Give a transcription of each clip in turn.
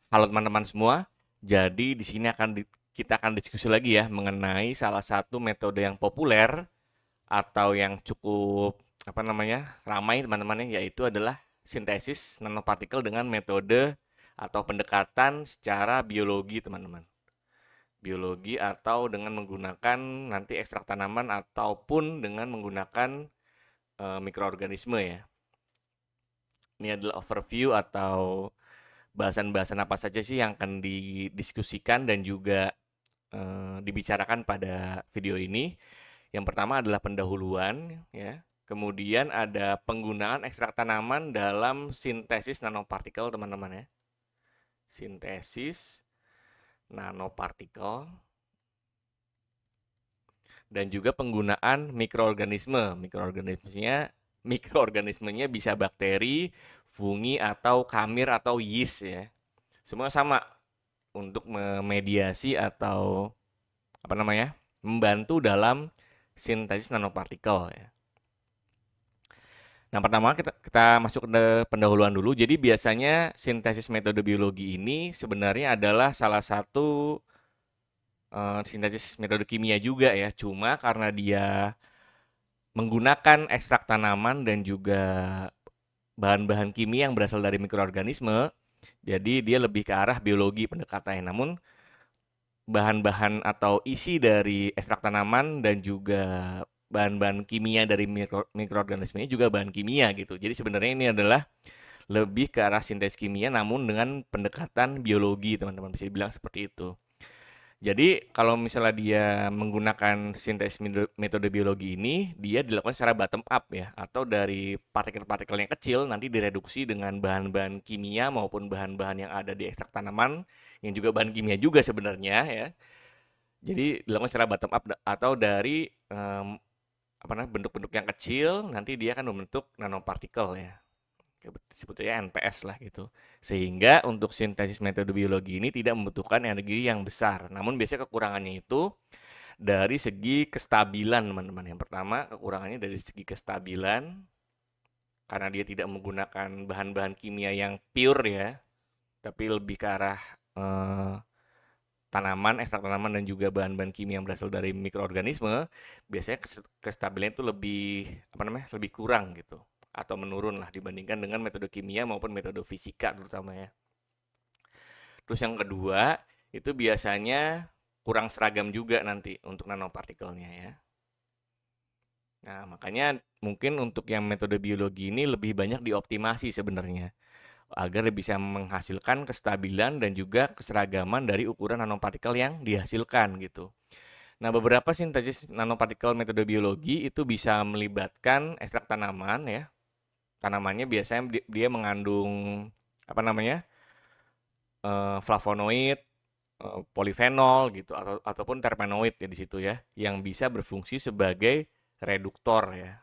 Halo teman-teman semua. Jadi di sini kita akan diskusi lagi ya mengenai salah satu metode yang populer atau yang cukup ramai teman-teman ya, yaitu adalah sintesis nanopartikel dengan metode atau pendekatan secara biologi teman-teman. Biologi atau dengan menggunakan nanti ekstrak tanaman ataupun dengan menggunakan mikroorganisme ya. Ini adalah overview atau bahasan-bahasan apa saja sih yang akan didiskusikan dan juga dibicarakan pada video ini. Yang pertama adalah pendahuluan ya. Kemudian ada penggunaan ekstrak tanaman dalam sintesis nanopartikel, teman-teman ya. Sintesis nanopartikel dan juga penggunaan mikroorganisme. Mikroorganismenya bisa bakteri, fungi atau kamir atau yeast ya. Semua sama untuk memediasi atau membantu dalam sintesis nanopartikel ya. Nah, pertama kita masuk ke pendahuluan dulu. Jadi biasanya sintesis metode biologi ini sebenarnya adalah salah satu sintesis metode kimia juga ya. Cuma karena dia menggunakan ekstrak tanaman dan juga bahan-bahan kimia yang berasal dari mikroorganisme, jadi dia lebih ke arah biologi pendekatannya. Namun bahan-bahan atau isi dari ekstrak tanaman dan juga bahan-bahan kimia dari mikroorganismenya juga bahan kimia gitu. Jadi sebenarnya ini adalah lebih ke arah sintesis kimia namun dengan pendekatan biologi, teman-teman, bisa dibilang seperti itu. Jadi kalau misalnya dia menggunakan sintesis metode biologi ini, dia dilakukan secara bottom up ya, atau dari partikel-partikel yang kecil nanti direduksi dengan bahan-bahan kimia maupun bahan-bahan yang ada di ekstrak tanaman, yang juga bahan kimia juga sebenarnya ya. Jadi dilakukan secara bottom up atau dari bentuk-bentuk yang kecil, nanti dia akan membentuk nanopartikel ya. Sebetulnya NPS lah gitu. Sehingga untuk sintesis metode biologi ini tidak membutuhkan energi yang besar. Namun biasanya kekurangannya itu dari segi kestabilan, teman-teman. Yang pertama, kekurangannya dari segi kestabilan karena dia tidak menggunakan bahan-bahan kimia yang pure ya, tapi lebih ke arah tanaman, ekstrak tanaman dan juga bahan-bahan kimia yang berasal dari mikroorganisme. Biasanya kestabilan itu lebih kurang gitu atau menurun lah dibandingkan dengan metode kimia maupun metode fisika terutama ya. Terus yang kedua, itu biasanya kurang seragam juga nanti untuk nanopartikelnya ya. Nah, makanya mungkin untuk yang metode biologi ini lebih banyak dioptimasi sebenarnya agar bisa menghasilkan kestabilan dan juga keseragaman dari ukuran nanopartikel yang dihasilkan gitu. Nah, beberapa sintesis nanopartikel metode biologi itu bisa melibatkan ekstrak tanaman ya. Tanamannya biasanya dia mengandung flavonoid, polifenol gitu ataupun terpenoid ya di situ ya, yang bisa berfungsi sebagai reduktor ya.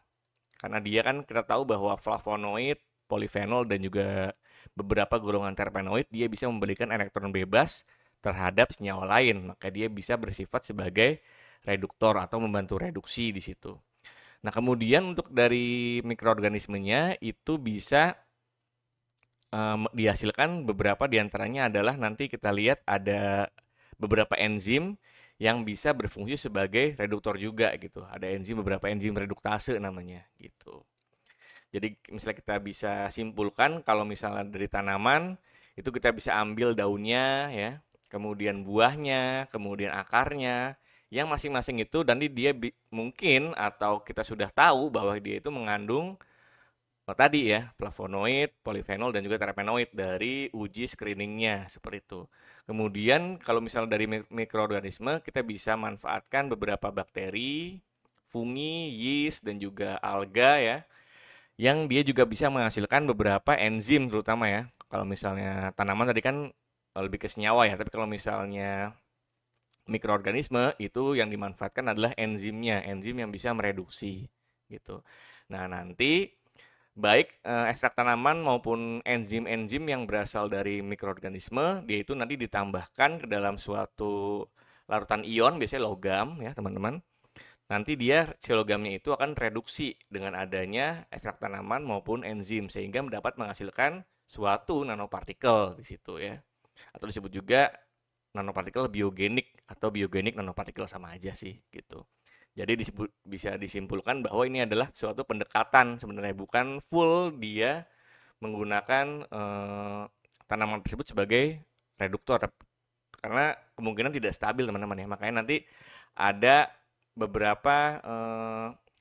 Karena dia kan kita tahu bahwa flavonoid, polifenol dan juga beberapa golongan terpenoid dia bisa memberikan elektron bebas terhadap senyawa lain, maka dia bisa bersifat sebagai reduktor atau membantu reduksi di situ. Nah, kemudian untuk dari mikroorganismenya itu bisa dihasilkan beberapa diantaranya adalah nanti kita lihat ada beberapa enzim yang bisa berfungsi sebagai reduktor juga gitu. Ada beberapa enzim reduktase namanya gitu. Jadi misalnya kita bisa simpulkan kalau misalnya dari tanaman itu kita bisa ambil daunnya ya, kemudian buahnya, kemudian akarnya, yang masing-masing itu nanti dia mungkin atau kita sudah tahu bahwa dia itu mengandung tadi ya, flavonoid, polifenol dan juga terpenoid dari uji screeningnya seperti itu. Kemudian kalau misalnya dari mikroorganisme kita bisa manfaatkan beberapa bakteri, fungi, yeast dan juga alga ya, yang dia juga bisa menghasilkan beberapa enzim terutama ya. Kalau misalnya tanaman tadi kan lebih ke senyawa ya, tapi kalau misalnya mikroorganisme itu yang dimanfaatkan adalah enzimnya, enzim yang bisa mereduksi gitu. Nah, nanti baik ekstrak tanaman maupun enzim-enzim yang berasal dari mikroorganisme, dia itu nanti ditambahkan ke dalam suatu larutan ion, biasanya logam ya teman-teman. Nanti si logamnya itu akan reduksi dengan adanya ekstrak tanaman maupun enzim, sehingga dapat menghasilkan suatu nanopartikel di situ ya. atau disebut juga nanopartikel biogenik atau biogenik nanopartikel, sama aja sih gitu. Jadi bisa disimpulkan bahwa ini adalah suatu pendekatan sebenarnya, bukan full dia menggunakan tanaman tersebut sebagai reduktor, karena kemungkinan tidak stabil teman-teman ya. Makanya nanti ada beberapa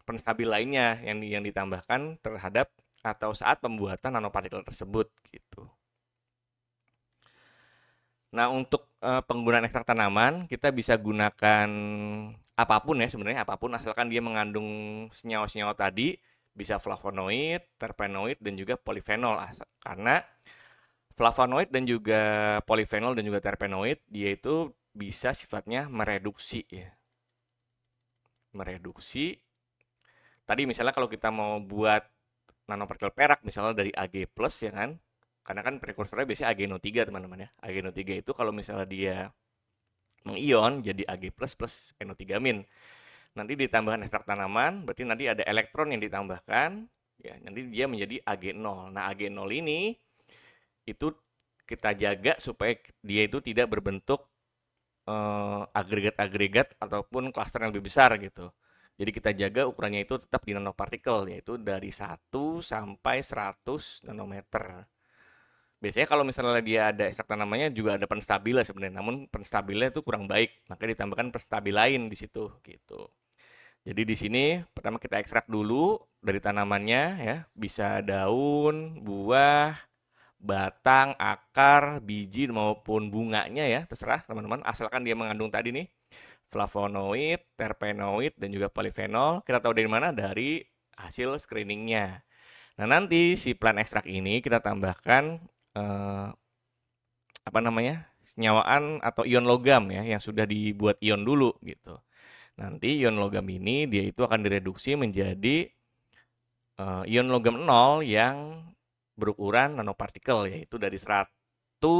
penstabil lainnya yang ditambahkan terhadap atau saat pembuatan nanopartikel tersebut gitu. Nah, untuk penggunaan ekstrak tanaman, kita bisa gunakan apapun ya sebenarnya, apapun asalkan dia mengandung senyawa-senyawa tadi, bisa flavonoid, terpenoid, dan juga polifenol. Karena flavonoid dan juga polifenol dan juga terpenoid, dia itu bisa sifatnya mereduksi ya. Mereduksi. Tadi misalnya kalau kita mau buat nanopartikel perak misalnya dari Ag+ ya kan, karena kan prekursornya biasanya AgNO3 teman-teman ya. AgNO3 itu kalau misalnya dia mengion jadi Ag+ plus NO3-. Nanti ditambahkan ekstrak tanaman, berarti nanti ada elektron yang ditambahkan, ya nanti dia menjadi Ag0. Nah, Ag0 ini itu kita jaga supaya dia itu tidak berbentuk agregat-agregat ataupun klaster yang lebih besar gitu. Jadi kita jaga ukurannya itu tetap di nanopartikel, yaitu dari 1 sampai 100 nanometer. Biasanya kalau misalnya dia ada ekstrak tanamannya juga ada penstabilnya sebenarnya, namun penstabilnya itu kurang baik, maka ditambahkan penstabil lain di situ gitu. Jadi di sini pertama kita ekstrak dulu dari tanamannya ya, bisa daun, buah, batang, akar, biji maupun bunganya ya, terserah teman-teman, asalkan dia mengandung tadi nih flavonoid, terpenoid, dan juga polifenol. Kita tahu dari mana? Dari hasil screeningnya. Nah, nanti si plant ekstrak ini kita tambahkan senyawaan atau ion logam ya, yang sudah dibuat ion dulu gitu. Nanti ion logam ini dia itu akan direduksi menjadi ion logam 0 yang berukuran nanopartikel, yaitu dari 100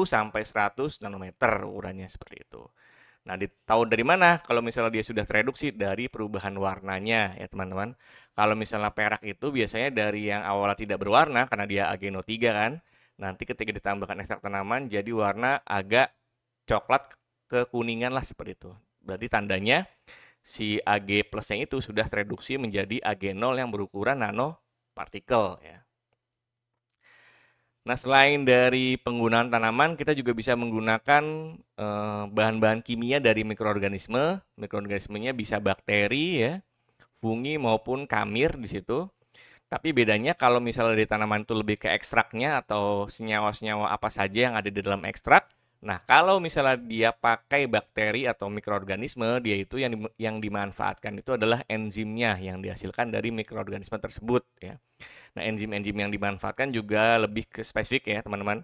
sampai 100 nanometer ukurannya seperti itu. Nah, tahu dari mana? Kalau misalnya dia sudah tereduksi dari perubahan warnanya ya teman-teman. Kalau misalnya perak itu biasanya dari yang awalnya tidak berwarna karena dia AgNO3 kan. Nanti ketika ditambahkan ekstrak tanaman jadi warna agak coklat kekuningan lah seperti itu. Berarti tandanya si Ag plusnya itu sudah tereduksi menjadi Ag0 yang berukuran nanopartikel ya. Nah, selain dari penggunaan tanaman, kita juga bisa menggunakan bahan-bahan kimia dari mikroorganisme. Mikroorganismenya bisa bakteri ya, fungi maupun kamir di situ. Tapi bedanya kalau misalnya di tanaman itu lebih ke ekstraknya atau senyawa-senyawa apa saja yang ada di dalam ekstrak. Nah, kalau misalnya dia pakai bakteri atau mikroorganisme, dia itu yang dimanfaatkan itu adalah enzimnya yang dihasilkan dari mikroorganisme tersebut ya. Nah, enzim-enzim yang dimanfaatkan juga lebih ke spesifik ya, teman-teman.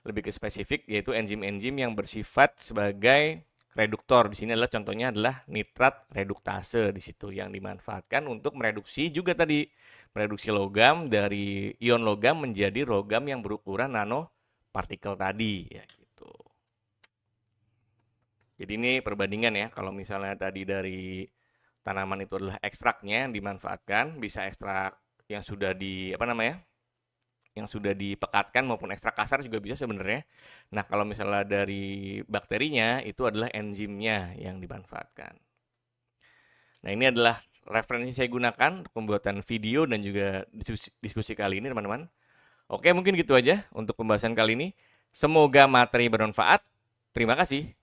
Lebih ke spesifik, yaitu enzim-enzim yang bersifat sebagai reduktor. Di sini adalah contohnya adalah nitrat reduktase di situ yang dimanfaatkan untuk mereduksi juga tadi mereduksi logam dari ion logam menjadi logam yang berukuran nanopartikel tadi ya gitu. Jadi ini perbandingan ya, kalau misalnya tadi dari tanaman itu adalah ekstraknya yang dimanfaatkan, bisa ekstrak yang sudah yang sudah dipekatkan maupun ekstrak kasar juga bisa sebenarnya. Nah, kalau misalnya dari bakterinya itu adalah enzimnya yang dimanfaatkan. Nah, ini adalah referensi saya gunakan untuk pembuatan video dan juga diskusi kali ini teman-teman. Oke, mungkin gitu aja untuk pembahasan kali ini. Semoga materi bermanfaat. Terima kasih.